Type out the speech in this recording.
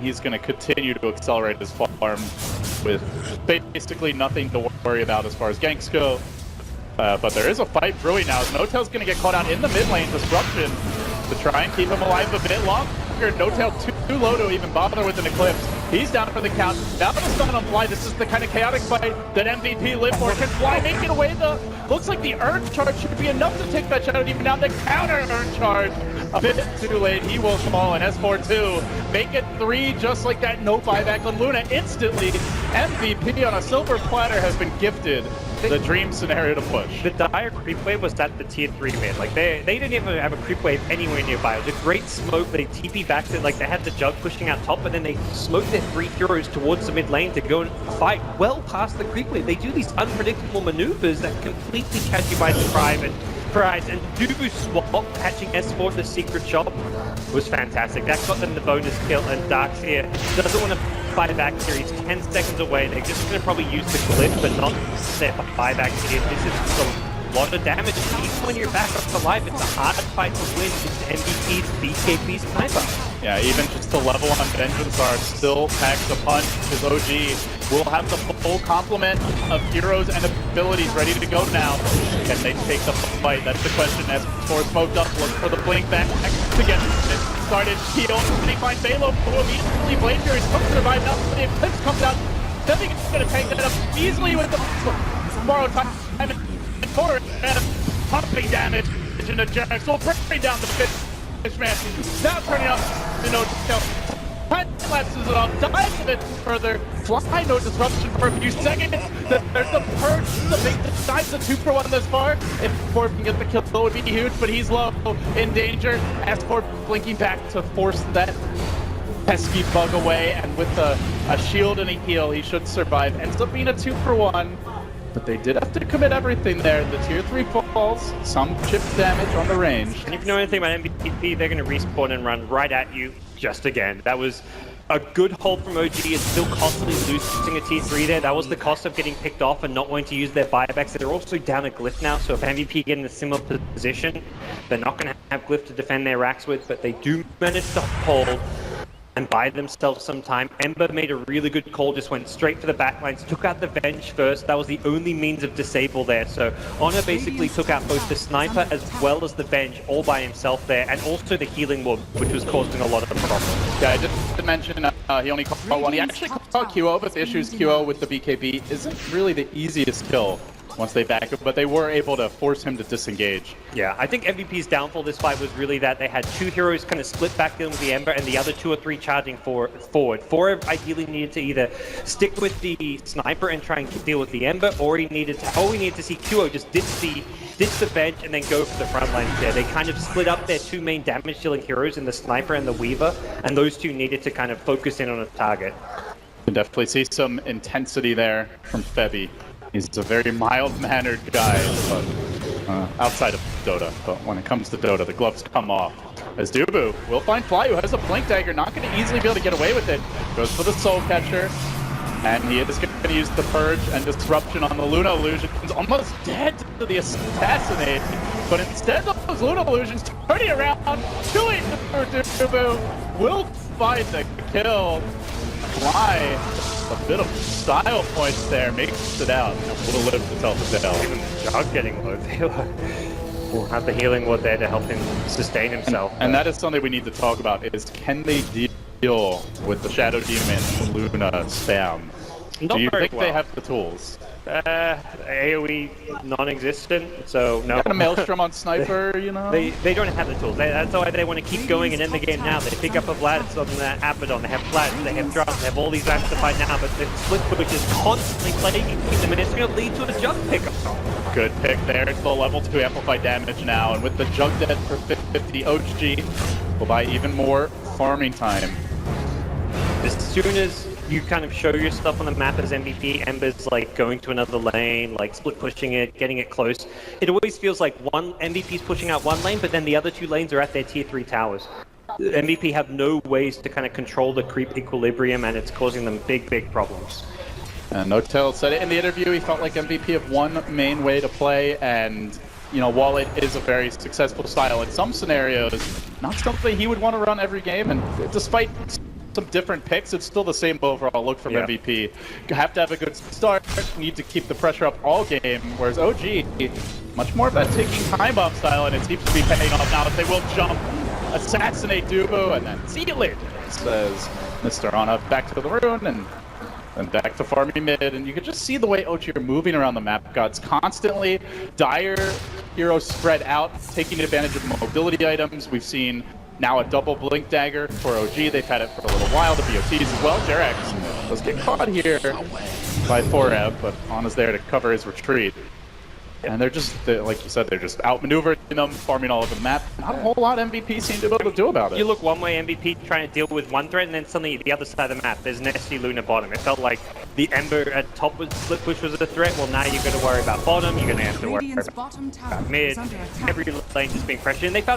he's going to continue to accelerate his farm with basically nothing to worry about as far as ganks go. But there is a fight brewing now. Notel's going to get caught out in the mid lane. Disruption to try and keep him alive a bit longer. Notel too low to even bother with an Eclipse. He's down for the count. Now the stun on Fly. This is the kind of chaotic fight that MVP live for. Can Fly make it away? Looks like the Urn Charge should be enough to take that Shadow Demon down. The counter Urn Charge. A bit too late. He will fall, and S4-2 make it 3 just like that. No buyback on Luna instantly. MVP on a silver platter has been gifted the dream scenario to push. The dire creep wave was at the tier 3 mid. Like they didn't even have a creep wave anywhere nearby. It was a great smoke. They TP back to, like, they had the Jug pushing out top, but then they smoked their 3 heroes towards the mid lane to go and fight well past the creep wave. They do these unpredictable maneuvers that completely catch you by surprise. And Dubu swap catching S4 the secret shop was fantastic. That got them the bonus kill, and Darkseer doesn't want to buy back here. He's 10 seconds away. They're just going to probably use the glyph, but not their buyback here. This is a lot of damage. Even when you're back up to life, it's a hard fight to win. It's MVP's BKB's sniper. Yeah, even just the level on Vengeance are still packs a punch, because OG will have the full complement of heroes and abilities ready to go now. Can they take the fight? That's the question. S4 smoked up, look for the blink back to get it started. Heal, and he finds Balo, who immediately Blade Fury still survive now. The Eclipse comes out. Then he's going to take that up easily with the borrowed time and forward and pumping damage into Jax. Will bring down the Fishman. Now turning up to Notel. Lapses it off, dives a bit further, Fly no disruption for a few seconds. There's the purge, the big decides the 2-for-1 this far. If Corp can get the kill, it would be huge, but he's low, in danger. As Corp blinking back to force that pesky bug away, and with a shield and a heal, he should survive. Ends up being a 2-for-1, but they did have to commit everything there. The tier 3 falls, some chip damage on the range. And if you know anything about MVP, they're going to respawn and run right at you just again. That was a good hold from OG. Is still constantly losing a tier 3 there. That was the cost of getting picked off and not wanting to use their buybacks. They're also down a glyph now, so if MVP get in a similar position, they're not going to have glyph to defend their racks with, but they do manage to hold and buy themselves some time. Ember made a really good call, just went straight for the backlines, took out the Venge first. That was the only means of disable there. So Honor basically took out both the Sniper as well as the Venge all by himself there, and also the Healing Ward, which was causing a lot of problems. Yeah, I just mentioned he only caught one. He actually caught QO, but the issue is QO with the BKB isn't really the easiest kill once they back up, but they were able to force him to disengage. Yeah, I think MVP's downfall this fight was really that they had 2 heroes kind of split back in with the Ember and the other 2 or 3 charging forward. 4 ideally needed to either stick with the Sniper and try and deal with the Ember, or we needed to see QO just ditch the Venge and then go for the front lines there. They kind of split up their 2 main damage dealing heroes in the Sniper and the Weaver, and those 2 needed to kind of focus in on a target. You can definitely see some intensity there from Febby. He's a very mild-mannered guy, but outside of Dota. But when it comes to Dota, the gloves come off. As Dubu will find Fly, who has a Blink Dagger, not going to easily be able to get away with it. Goes for the Soul Catcher, and he is going to use the Purge and Disruption on the Luna Illusions. Almost dead to the Assassinate, but instead of those Luna Illusions turning around, killing for Dubu, will find the kill. Fly, a bit of style points there, makes it out. Will live to tell the tale. Even Jug getting low, will have the Healing Ward there to help him sustain himself. And that is something we need to talk about, is can they deal with the Shadow Demon Luna spam? Do you think they have the tools? AoE non-existent, so no. Got a Maelstrom on Sniper, you know? They don't have the tools. That's why they want to keep going and end the game now. They pick up a Vlad on the Abaddon, they have Vlad, they have Drums, they have all these lamps to fight now, but the split push is constantly plaguing them, and it's going to lead to a Jug pickup. Good pick there. It's the level 2 amplified damage now, and with the Jug dead for 50, OG will buy even more farming time. As soon as you kind of show your stuff on the map as MVP, Ember's like going to another lane, like split pushing it, getting it close. It always feels like one MVP's pushing out one lane, but then the other 2 lanes are at their tier 3 towers. MVP have no ways to kind of control the creep equilibrium, and it's causing them big problems. And Notel said it in the interview, he felt like MVP have one main way to play, and you know, while it is a very successful style in some scenarios, not something he would want to run every game, and despite some different picks, it's still the same overall look from MVP. You have to have a good start, need to keep the pressure up all game, whereas OG, much more of that taking time bomb style, and it seems to be paying off now. If they will jump, assassinate Dubu, and then see you later, says Mr. Ana. Back to the rune, and back to farming mid, and you can just see the way OG are moving around the map. Gods constantly, dire heroes spread out, taking advantage of mobility items. We've seen now a double blink dagger for OG. They've had it for a little while. The BOTs as well. Jerax does get caught here by 4Ev, but Ana's there to cover his retreat. And they're just, like you said, they're just outmaneuvering them, farming all over the map. Not a whole lot MVP seem to be able to do about it. You look one way, MVP trying to deal with one threat, and then suddenly the other side of the map, there's Nesty Luna bottom. It felt like the Ember at top was split push was a threat. Well, now you're going to worry about bottom, you're going to have to worry about mid. Every lane just being pressured, and they found